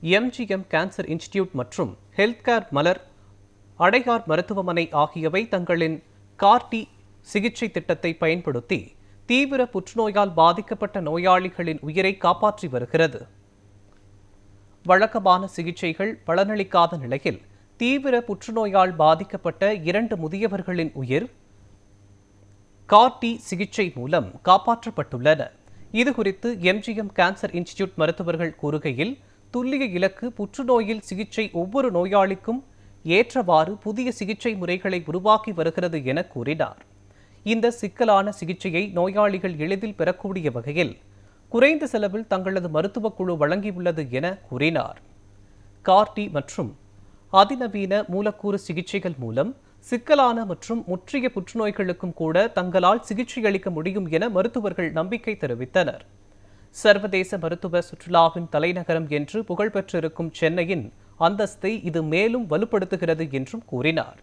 MGM cancer institute மற்றும் health care மலர் அடையார் மருத்துவமனை ஆகியவை தங்களின் கார்டி சிகிச்சை திட்டத்தை பயன்படுத்தி தீவிர புற்றுநோயால் பாதிக்கப்பட்ட நோயாளிகளின் உயிரை காப்பாற்றி வருகிறது. வழக்கமான சிகிச்சைகள் பலனளிக்காத நிலையில் தீவிர புற்றுநோயால் பாதிக்கப்பட்ட 2 முதியவர்களின் உயிர் கார்டி சிகிச்சை மூலம் காப்பாற்றப்பட்டுள்ளன. இதுகுறித்து எம்ஜிஎம் கேன்சர் இன்ஸ்டிடியூட் மருத்துவர்கள் கூறுகையில், துல்லிய இலக்கு புற்றுநோயில் சிகிச்சை ஒவ்வொரு நோயாளிக்கும் ஏற்றவாறு புதிய சிகிச்சை முறைகளை உருவாக்கி வருகிறது என கூறினார். இந்த சிக்கலான சிகிச்சையை நோயாளிகள் எளிதில் பெறக்கூடிய வகையில் குறைந்த செலவில் தங்களது மருத்துவக் குழு வழங்கியுள்ளது என கூறினார். கார்டி மற்றும் அதிநவீன மூலக்கூறு சிகிச்சைகள் மூலம் சிக்கலான மற்றும் முற்றிய புற்றுநோய்களுக்கும் கூட தங்களால் சிகிச்சை அளிக்க முடியும் என மருத்துவர்கள் நம்பிக்கை தெரிவித்தனர். சர்வதேச மருத்துவ சுற்றுலாவின் தலைநகரம் என்று புகழ்பெற்றிருக்கும் சென்னையின் அந்தஸ்தை இது மேலும் வலுப்படுத்துகிறது என்றும் கூறினார்.